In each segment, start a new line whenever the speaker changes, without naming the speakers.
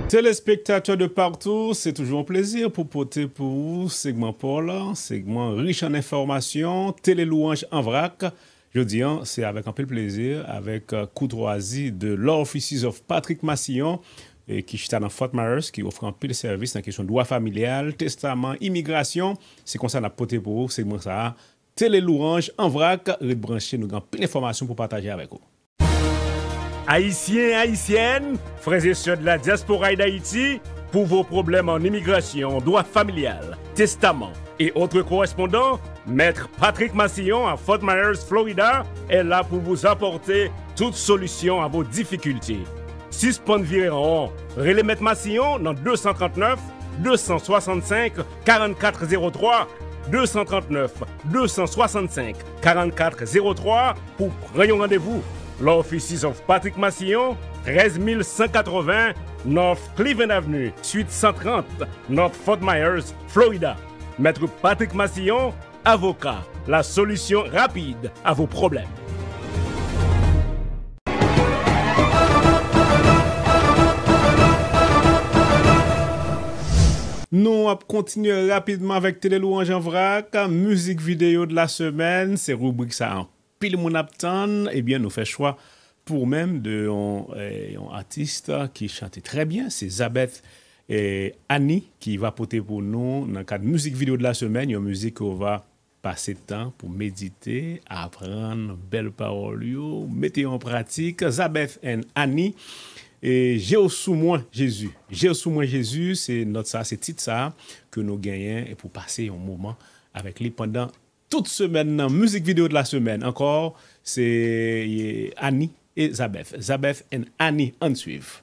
Téléspectateurs de partout, c'est toujours un plaisir pour porter pour vous segment Paul, segment riche en informations, télé louange en vrac. Je dis, c'est avec un peu de plaisir, avec courtoisie de Law Offices of Patrick Massillon, et qui est dans Fort Myers, qui offre un peu de services en question de droit familial, testament, immigration. C'est comme ça qu'on a porté pour vous, segment ça. Télé louange en vrac, rebrancher nous avons plein d'informations pour partager avec vous.
Haïtiens, Haïtiennes, frères et sœurs de la diaspora d'Haïti, pour vos problèmes en immigration, droit familial, testament et autres correspondants, Maître Patrick Massillon à Fort Myers, Florida, est là pour vous apporter toute solution à vos difficultés. 6 points de virée en haut. Relais Maître Massillon dans 239 265 4403 239 265 4403 pour prendre rendez-vous. Law Offices of Patrick Massillon, 13180 North Cleveland Avenue, suite 130, North Fort Myers, Florida. Maître Patrick Massillon, avocat, la solution rapide à vos problèmes.
Nous allons continuer rapidement avec Télé Louange en vrac, musique vidéo de la semaine, c'est rubrique ça en pile mon aptan, eh bien nous fait choix pour même de un artiste qui chantait très bien, c'est Zabeth et Annie qui va porter pour nous dans le cadre de musique vidéo de la semaine, une musique qu'on va passer de temps pour méditer, apprendre belles paroles, mettre en pratique. Zabeth et Annie et J'ai sous moi Jésus. J'ai sous moi Jésus, c'est notre ça, c'est titre ça que nous gagnons et pour passer un moment avec lui pendant toute semaine dans musique vidéo de la semaine. Encore, c'est Annie et Zabeth. Zabeth et Annie en suivent.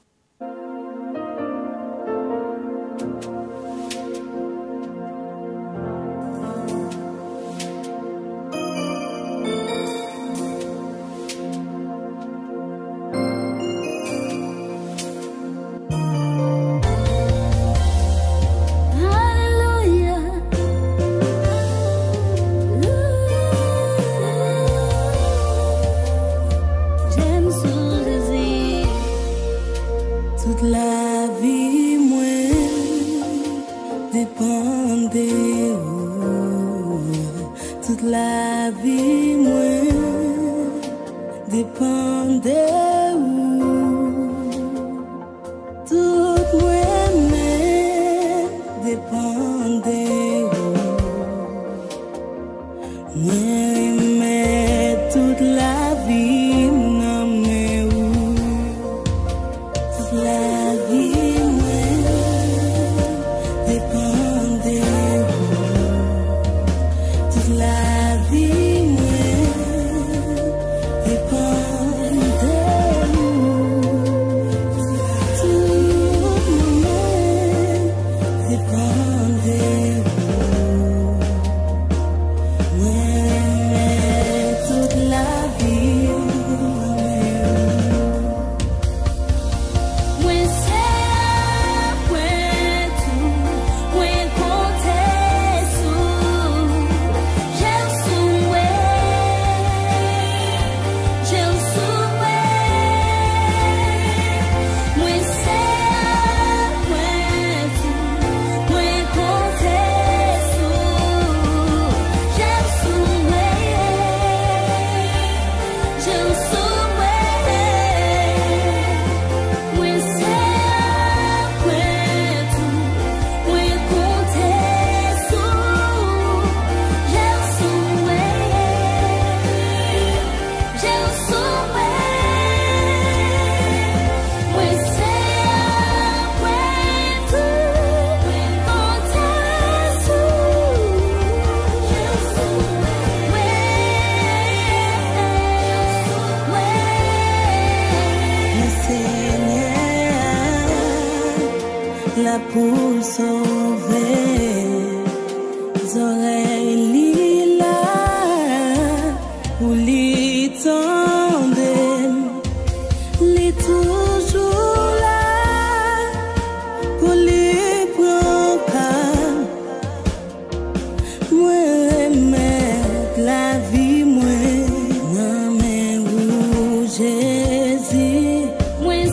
Jésus, when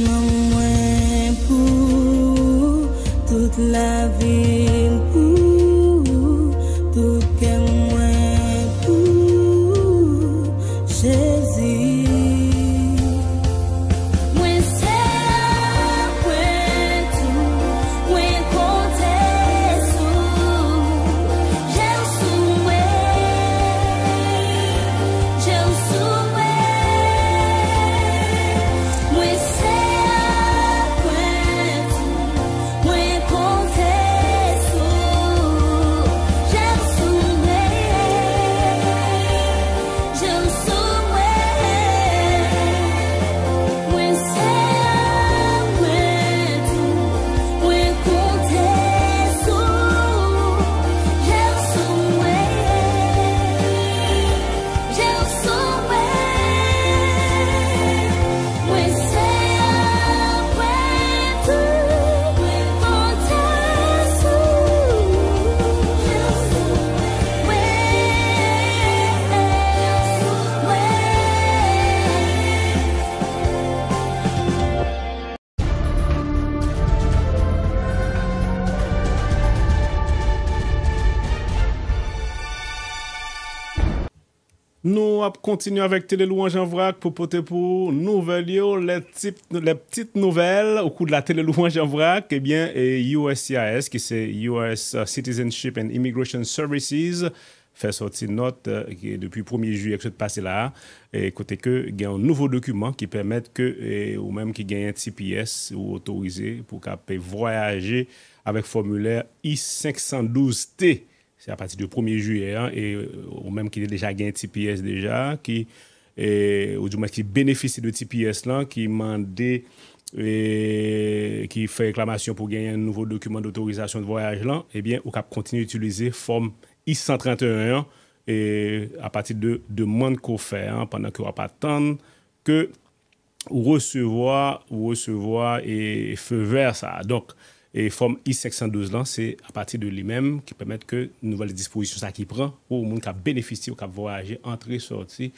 Maman pour toute la vie, pour tout que moi pour Jésus. Moi c'est moi tout, moi compter sous, j'aime sous moi, j'aime sous moi. Moi c'est moi tout, moi compter sous, j'aime sous moi, j'aime sous moi. Moi c'est moi tout, moi compter sous, j'aime sous moi, j'aime sous moi. Moi c'est moi tout, moi compter sous, j'aime sous moi,
Nous allons continuer avec Télé Louange en vrac pour porter pour nouvelles, les petites nouvelles au cours de la Télé Louange en vrac. Eh bien, USCIS, qui c'est US Citizenship and Immigration Services, fait sortir une note qui est depuis 1er juillet que je passé là. Et côté que il y a un nouveau document qui permet que, ou même qui gagne un TPS ou autorisé pour qu'on puisse voyager avec formulaire I-512T. C'est à partir du 1er juillet, hein, et ou même qui a déjà gagné TPS déjà, ou du moins qui bénéficie de TPS là, qui mandait, qui fait réclamation pour gagner un nouveau document d'autorisation de voyage là, eh bien, on peut continuer d'utiliser forme I-131 et à partir de demande qu'on fait, hein, pendant qu'on va pas attendre que recevoir et feu vert ça. Donc, et forme I-512 là, c'est à partir de lui-même qui permet que nouvelles dispositions ça qui prend pour le monde qui a bénéficié ou qui a voyagé, entrer, sortir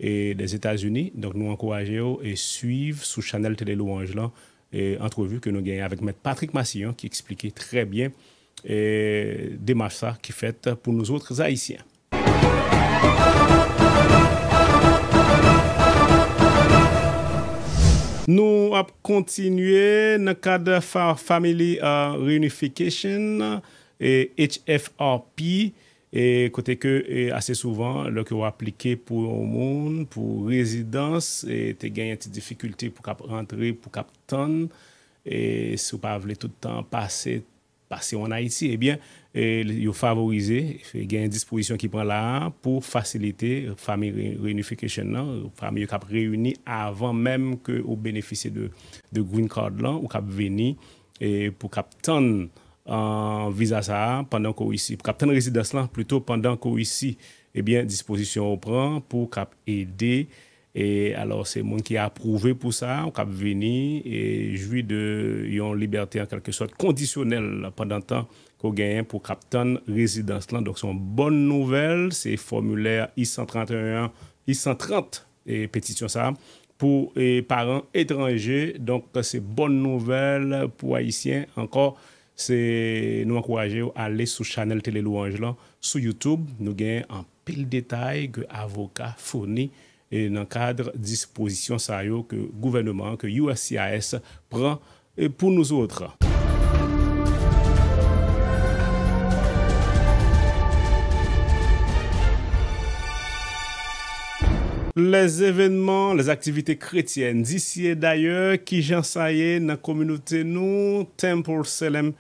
et des États-Unis. Donc nous encourageons et suivre sous Channel Télé Louange là et entrevue que nous gagnons avec Maître Patrick Massillon qui expliquait très bien et démarche ça qui fait pour nous autres Haïtiens. Nous allons continuer dans le cadre de Family Reunification et HFRP. Et côté que assez souvent, le que appliqué pour le monde, pour résidence, et tu gagnes des difficultés pour rentrer, pour capter. Et si vous ne voulez pas tout le temps passer en Haïti, eh bien, il favoriser, il y a une disposition qui prend là pour faciliter famille reunification, famille qui réunie avant même que vous bénéficiez de green card là, ou qui venir et pour capter en visa ça pendant qu'on ici, pour capter résidence là plutôt pendant qu'on ici, eh bien, disposition on prend pour aider. Et alors, c'est le monde qui a approuvé pour ça, on peut venir et jouir de une liberté en quelque sorte conditionnelle pendant le temps qu'on gagne pour capter résidence là. Donc, c'est une bonne nouvelle, c'est formulaire I-131, I-130 et pétition ça pour les parents étrangers. Donc, c'est bonne nouvelle pour Haïtiens. Encore, c'est nous encourager à aller sur Channel Télé Louange là, sur YouTube. Nous gagnons un pile détail que avocat fournit. Et dans le cadre de disposition ça que le gouvernement, que USCIS prend pour nous autres. Les événements, les activités chrétiennes d'ici et d'ailleurs qui j'ensaille dans la communauté nous, Temple Salem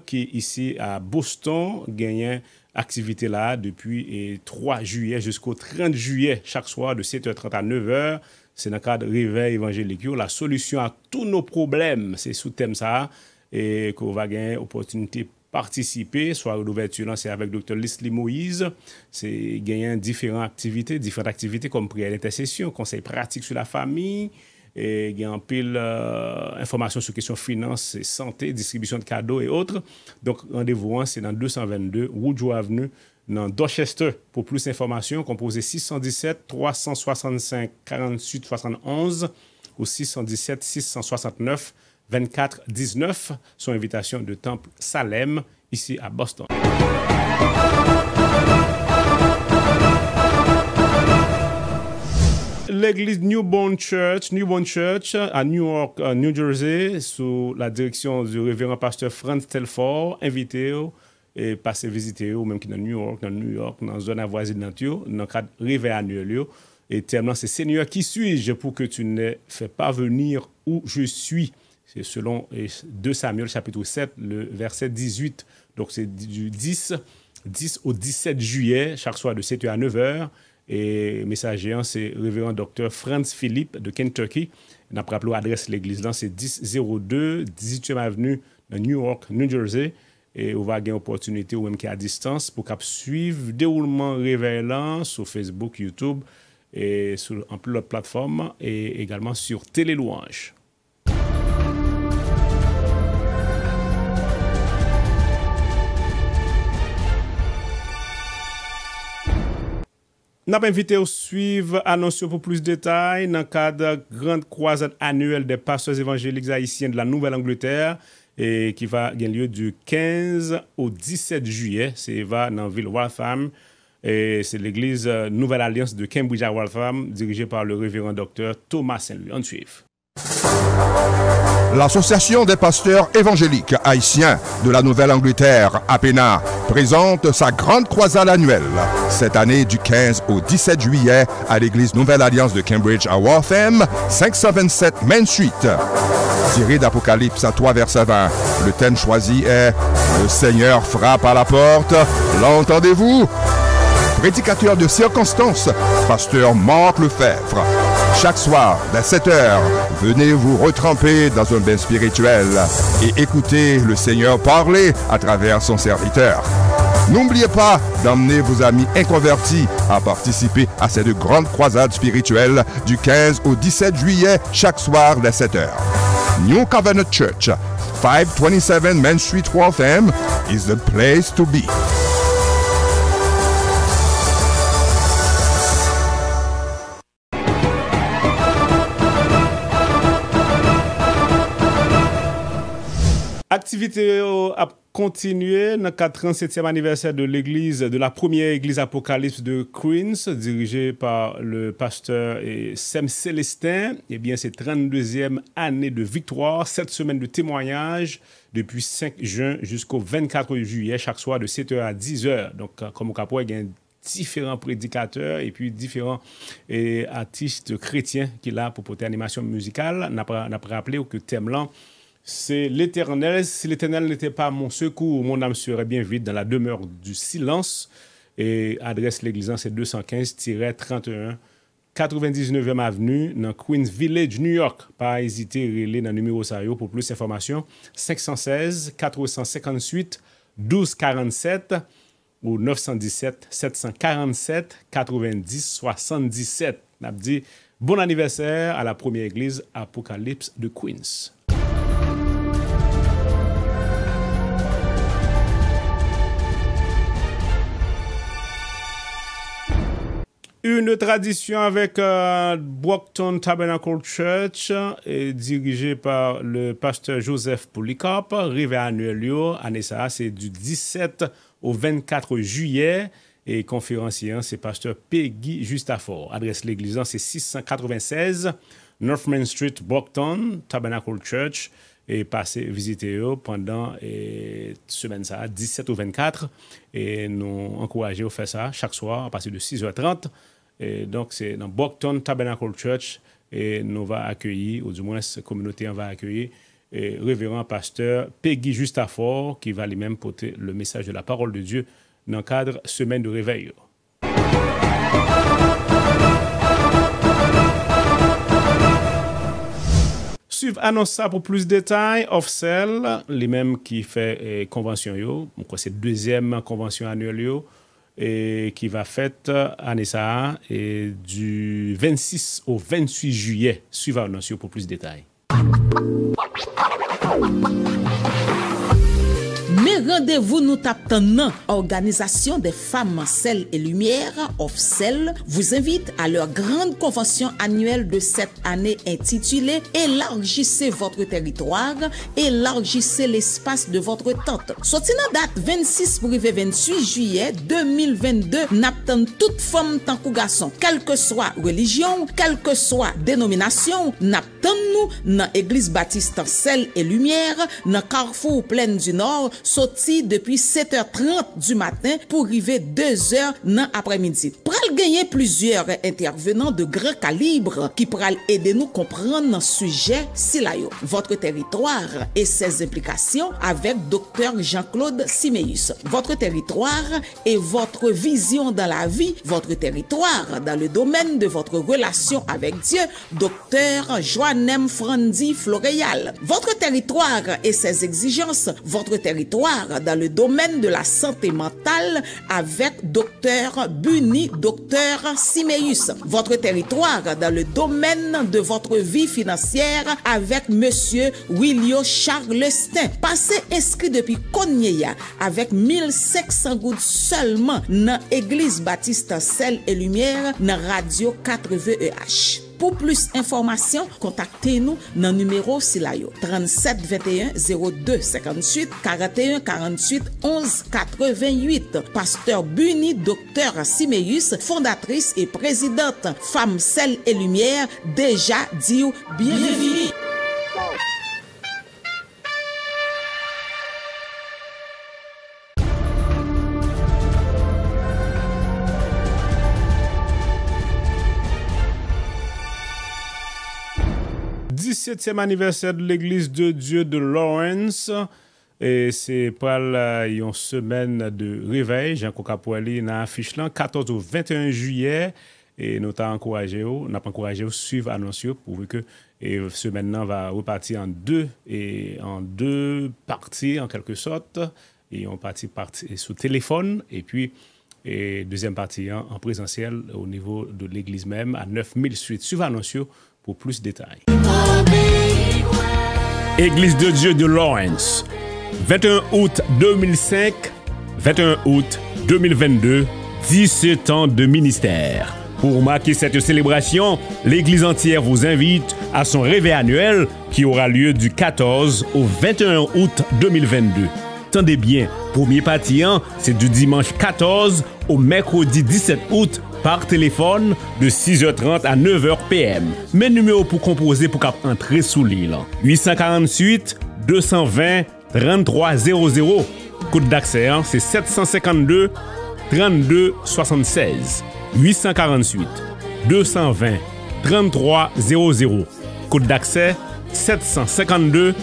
qui ici à Boston gagne activité là depuis 3 juillet jusqu'au 30 juillet chaque soir de 7h30 à 9h. C'est dans le cadre réveil évangélique. La solution à tous nos problèmes, c'est sous thème ça et qu'on va gagner opportunité participer. Soirée d'ouverture, c'est avec Dr. Leslie Moïse. C'est gagner différentes activités comme prière d'intercession, conseil pratique sur la famille. Et il y a un pile informations sur questions finances, santé, distribution de cadeaux et autres. Donc, rendez-vous, c'est dans 222 Woodrow Avenue, dans Dorchester. Pour plus d'informations, composez 617 365 48 71 au 617 669 24 19, son invitation de Temple Salem, ici à Boston. L'église Newborn Church à Newark, New Jersey, sous la direction du révérend pasteur Franz Telford, invité et passer visiter ou même qui dans New York, dans la zone avoisinante, dans le cadre réveil annuel. Et tellement c'est Seigneur, qui suis-je pour que tu ne fais pas venir où je suis? C'est selon 2 Samuel chapitre 7, le verset 18. Donc c'est du 10 au 17 juillet, chaque soir de 7h à 9h. Et messager, c'est révérend docteur Franz Philippe de Kentucky. On a rappelé l'adresse de l'église là, c'est 1002 18e avenue de Newark, New Jersey. Et on va avoir une opportunité ou même qui est à distance pour suivre le déroulement réveil là sur Facebook, YouTube et sur un peu d'autres plateformes et également sur Télé Louange. Nous avons invité à suivre annonce pour plus de détails dans le cadre de la grande croisade annuelle des pasteurs évangéliques haïtiens de la Nouvelle-Angleterre et qui va avoir lieu du 15 au 17 juillet. C'est dans la ville Waltham. Et c'est l'église Nouvelle Alliance de Cambridge à Waltham, dirigée par le révérend docteur Thomas Saint-Louis. On suit.
L'Association des pasteurs évangéliques haïtiens de la Nouvelle-Angleterre, APENA, présente sa grande croisade annuelle cette année du 15 au 17 juillet à l'église Nouvelle Alliance de Cambridge à Waltham, 527 Main Street. Tiré d'Apocalypse 3 verset 20, le thème choisi est « Le Seigneur frappe à la porte, l'entendez-vous » Prédicateur de circonstance, pasteur Marc Lefebvre. Chaque soir, dès 7h, venez vous retremper dans un bain spirituel et écoutez le Seigneur parler à travers son serviteur. N'oubliez pas d'emmener vos amis inconvertis à participer à cette grande croisade spirituelle du 15 au 17 juillet, chaque soir dès 7h. New Covenant Church, 527 Main Street, Waltham, is the place to be.
Activité a continué dans le 37e anniversaire de l'église, de la première église Apocalypse de Queens, dirigée par le pasteur Sem Célestin. Eh bien, c'est 32e année de victoire, 7 semaines de témoignages depuis 5 juin jusqu'au 24 juillet, chaque soir de 7h à 10h. Donc, comme au Capois, il y a différents prédicateurs et puis différents artistes chrétiens qui sont là pour porter animation musicale. On a rappelé que le thème là, c'est l'Éternel. Si l'Éternel n'était pas mon secours, mon âme serait bien vide dans la demeure du silence. Et adresse l'église, c'est 215-31 99e avenue dans Queens Village, New York. Pas hésiter, relais dans le numéro Sayo pour plus d'informations. 516 458 1247 ou 917 747 90 77. On a dit bon anniversaire à la première église Apocalypse de Queens. Une tradition avec Brockton Tabernacle Church, dirigée par le pasteur Joseph Polycarpe, rive annuel, année ça, c'est du 17 au 24 juillet, et conférencier, c'est pasteur Peggy Justafort. Adresse l'église, c'est 696 North Main Street, Brockton Tabernacle Church, et passer visiter eux pendant semaine ça 17 au 24 et nous encourager à faire ça chaque soir à partir de 6h30 et donc c'est dans Brockton Tabernacle Church et nous va accueillir ou du moins la communauté va accueillir révérend pasteur Peggy Justafort qui va lui-même porter le message de la parole de Dieu dans le cadre semaine de réveil. Suivre annonce ça pour plus de détails. Offcell, les mêmes qui fait convention yo, c'est deuxième convention annuelle yo, et qui va faite année ça et du 26 au 28 juillet. Suivre annonce pour plus de détails.
Mais rendez-vous nous tapons. Organisation des femmes Sel et Lumière, OFSEL, vous invite à leur grande convention annuelle de cette année intitulée Élargissez votre territoire, élargissez l'espace de votre tente. Sorti dans date 26 pour 28 juillet 2022, n'attend toute femme tant que garçon, quelle que soit religion, quelle que soit dénomination, n'attend nous dans l'église baptiste Sel et Lumière, dans Carrefour Plaine du Nord, sorti depuis 7h30 du matin pour arriver 2h dans l'après-midi. Pral gagner plusieurs intervenants de grand calibre qui pral aider nous comprendre ce sujet silayo, votre territoire et ses implications avec Dr Jean-Claude Siméus. Votre territoire et votre vision dans la vie, votre territoire dans le domaine de votre relation avec Dieu, Dr Joannem Frandi Floréal. Votre territoire et ses exigences, votre territoire dans le domaine de la santé mentale avec Dr Buni, Dr Siméus. Votre territoire dans le domaine de votre vie financière avec Monsieur Willio Charlestin. Passez inscrit depuis Konyea avec 1500 gouttes seulement dans Église Baptiste Sel et Lumière dans Radio 80EH. Pour plus d'informations, contactez-nous dans le numéro Silayo 37 21 02 58 41 48 11 88. Pasteur Buni, Docteur Siméus, fondatrice et présidente Femme Sel et Lumière, déjà dit bienvenue.
E anniversaire de l'église de Dieu de Lawrence. Et c'est pas une semaine de réveil. Jean Kokapouali dans l'affiche là, 14 au 21 juillet. Et nous t'avons encouragé, à suivre l'annonce pour que semaine là va repartir en deux parties en quelque sorte. Et on partie sous téléphone et puis deuxième partie en présentiel au niveau de l'église même à 9000 suites. Suivez l'annonce pour plus de détails.
Église de Dieu de Lawrence, 21 août 2005, 21 août 2022, 17 ans de ministère. Pour marquer cette célébration, l'Église entière vous invite à son réveil annuel qui aura lieu du 14 au 21 août 2022. Tendez bien, premier partie, c'est du dimanche 14 au mercredi 17 août par téléphone de 6h30 à 9h PM. Mes numéros pour composer pour entrer sous l'île. 848 220 3300. Code d'accès, c'est 752 32 76. 848 220 3300. Code d'accès 752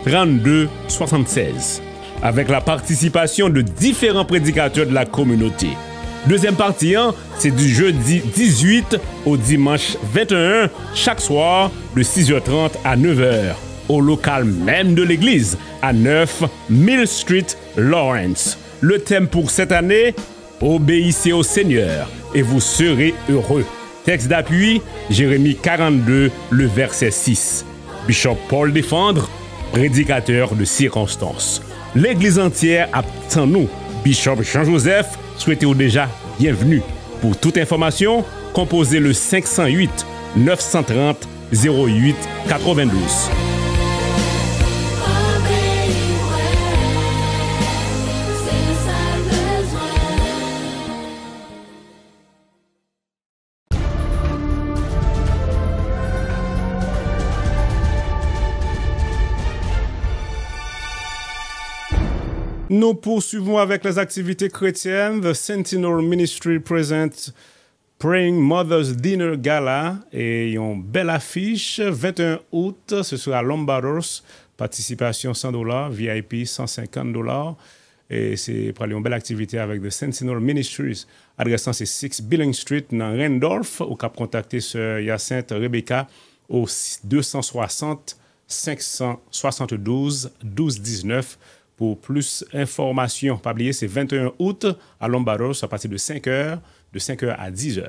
32 76. Avec la participation de différents prédicateurs de la communauté. Deuxième partie, c'est du jeudi 18 au dimanche 21, chaque soir de 6h30 à 9h, au local même de l'église, à 9 Mill Street, Lawrence. Le thème pour cette année, obéissez au Seigneur et vous serez heureux. Texte d'appui, Jérémie 42, le verset 6. Bishop Paul Défendre, prédicateur de circonstances. L'église entière attend nous. Bishop Jean-Joseph, souhaitez-vous déjà bienvenue. Pour toute information, composez le 508 930 08 92.
Nous poursuivons avec les activités chrétiennes. The Sentinel Ministry presents Praying Mother's Dinner Gala et une belle affiche. 21 août, ce sera à Lombardos. Participation $100, VIP $150. Et c'est pour une belle activité avec The Sentinel Ministries. Adressant c'est 6 Billing Street dans Randolph. Ou cap contacter Sœur Hyacinthe Rebecca au 260 572 1219. Pour plus d'informations, pas oublier, c'est 21 août à Lombardos à partir de 5h à 10h.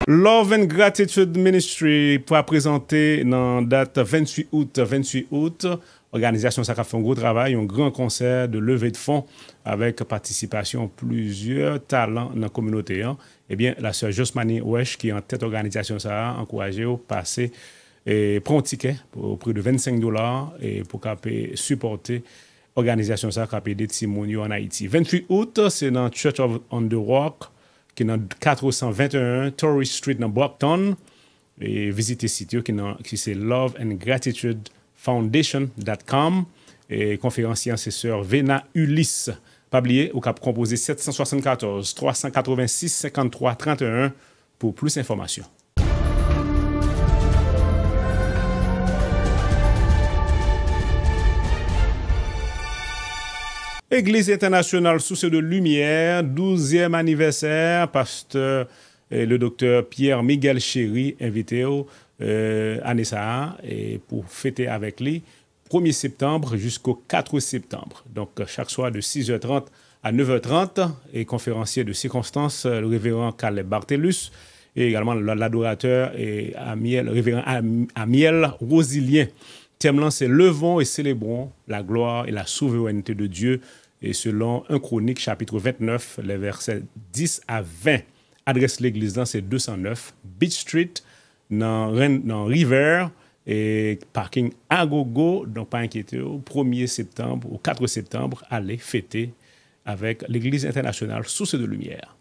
Love and Gratitude Ministry pour présenter dans date 28 août. Organisation ça a fait un gros travail, un grand concert de levée de fonds avec participation plusieurs talents dans la communauté. Eh bien, la sœur Josmani Wesh qui est en tête organisation ça a encouragé au passer et prendre un ticket au prix de $25 et pour supporter organisation ça qui des Timonio en Haïti. 28 août, c'est dans Church on the Rock qui est dans 421 Torrey Street dans Brockton et visiter site qui c'est Love and Gratitude Foundation.com et conférencier c'est sœur Vena Ulysse. Pas oublier, au cap composé 774 386 53 31 pour plus d'informations. Église internationale Source de Lumière, 12e anniversaire, pasteur le docteur Pierre-Miguel Chéry invité au Anessa et pour fêter avec lui 1er septembre jusqu'au 4 septembre. Donc chaque soir de 6h30 à 9h30 et conférencier de circonstances le révérend Caleb Bartellus et également l'adorateur et le révérend Amiel Rosilien. Thème là c'est levons et célébrons la gloire et la souveraineté de Dieu et selon 1 Chronique chapitre 29 les versets 10 à 20. Adresse l'église là c'est 209 Beach Street dans River et parking à gogo, donc pas inquiétez au 1er septembre, au 4 septembre, allez fêter avec l'Église internationale Source de Lumière.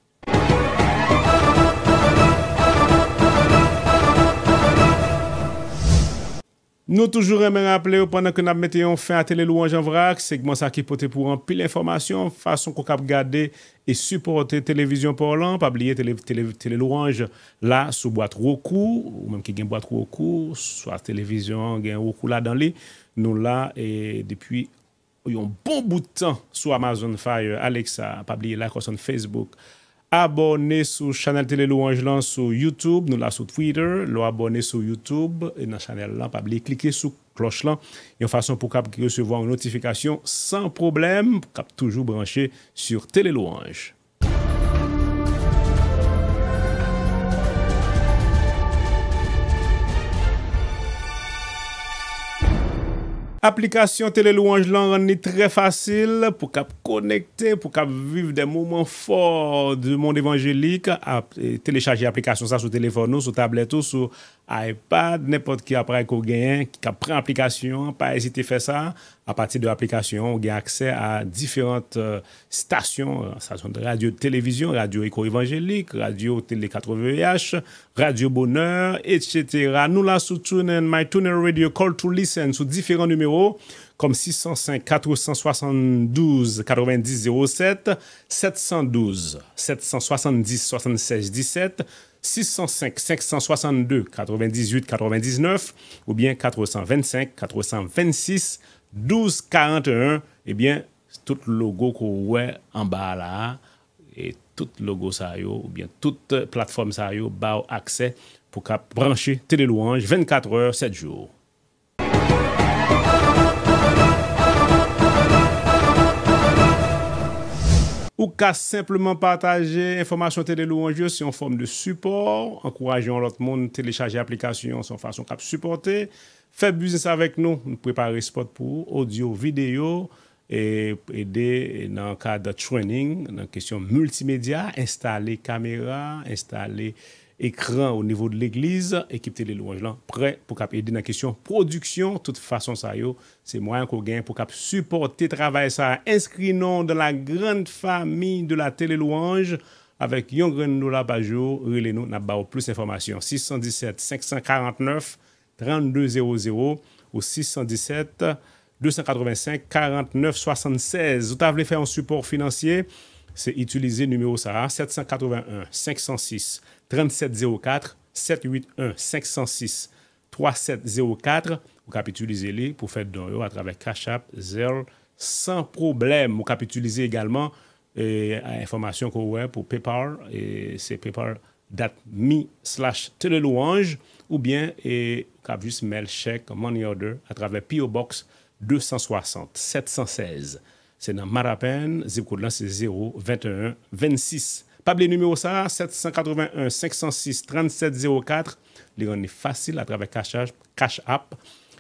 Nous toujours aimons rappeler pendant que nous mettons fin à Télé Louange en vrac, segment ça qui peut pour un pile d'informations, façon qu'on peut regarder et supporter télévision parlant, pas oublier Télé Louange là sous boîte Roku ou même qui gagne boîte Roku, soit télévision gagne Roku là dans les nous là et depuis un bon bout de temps sur Amazon Fire, Alexa, pas oublier là sur Facebook. Abonnez sur channel Télé Louange là sur YouTube, nous là sur Twitter, abonnez sur YouTube et dans channel là pas oublier cliquer sur cloche là et en façon pour recevoir une notification sans problème, pour toujours branché sur Télé Louange. Application Télé Louange là rend très facile pour connecter, pour vivre des moments forts du monde évangélique, à télécharger l'application ça sur téléphone, sur tablette, sur iPad, n'importe qui appareil qu'on gagne, qui prend l'application, pas hésiter à faire ça. À partir de l'application, on a accès à différentes stations de radio, de télévision, radio éco-évangélique, radio télé 80H, radio bonheur, etc. Nous là sur TuneIn, MyTuner Radio, Call to Listen, sur différents numéros, comme 605 472 90 07, 712 770 76 17, 605 562 98 99 ou bien 425 426 12 41. Eh bien, tout logo qu'on voit en bas là et tout logo ça yo ou bien toute plateforme ça yo ba accès pour brancher Télé Louange 24 heures 7 jours. Ou qu'à simplement partager information Télé Louange, c'est en forme de support, encourageons l'autre monde à télécharger l'application, c'est en façon de supporter, faire business avec nous, nous préparer spot pour audio, vidéo, et aider dans le cadre de training, dans la question multimédia, installer caméra, installer écran au niveau de l'église, équipe Télé Louange là, prêt pour aider dans la question production, de toute façon ça yo, c'est moyen qu'on gagne pour supporter travail ça, inscrivons dans la grande famille de la Télé Louange avec yon $1 par jour, relez-nous, n'a pas plus d'informations 617 549 3200 ou 617 285 49 76. Vous avez fait un support financier, c'est utiliser numéro ça 781 506 3704 781 506 3704. Vous pouvez utiliser les pour faire don à travers Cash App, Zelle sans problème. Vous pouvez utiliser également information qu'on a pour PayPal et c'est paypal.me/télélouange ou bien et vous pouvez juste mail chèque money order à travers PO Box 260 716. C'est dans Marapen, zip code là c'est 021 26. Pas oublier numéro ça, 781 506 3704. Les rendre facile à travers Cash App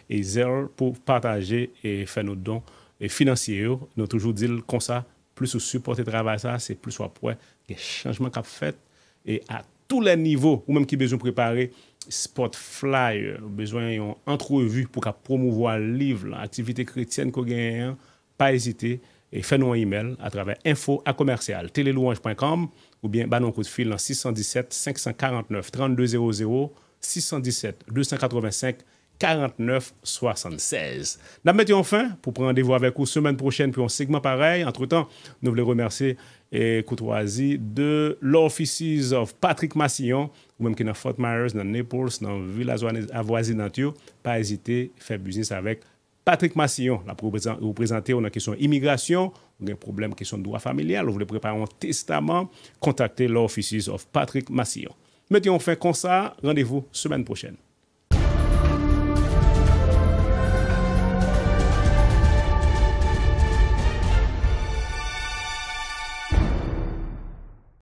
et Zelle pour partager et faire nos dons financiers. Nous toujours dit comme ça, plus vous supportez le travail ça, c'est plus après des changements qu'a fait et à tous les niveaux, ou même qui besoin de préparer spot flyer, besoin d'une entrevue pour promouvoir le livre, l'activité chrétienne qu'on gagne, pas hésiter et faites-nous un email à travers info@telelouange.com ou bien bah non coup de fil dans 617 549 3200 617 285 49 76. Nous mettons fin pour prendre rendez-vous avec vous semaine prochaine pour un segment pareil. Entre-temps, nous voulons remercier et courtoisie de l'Offices of Patrick Massillon, ou même qui est dans Fort Myers, dans Naples, dans le village avoisinant. Pas hésiter à faire business avec Patrick Massillon. Là, pour vous présenter une question immigration, un problème question de droit familial, vous voulez préparer un testament, contactez l'Offices of Patrick Massillon. Mettons fin comme ça, rendez-vous semaine prochaine.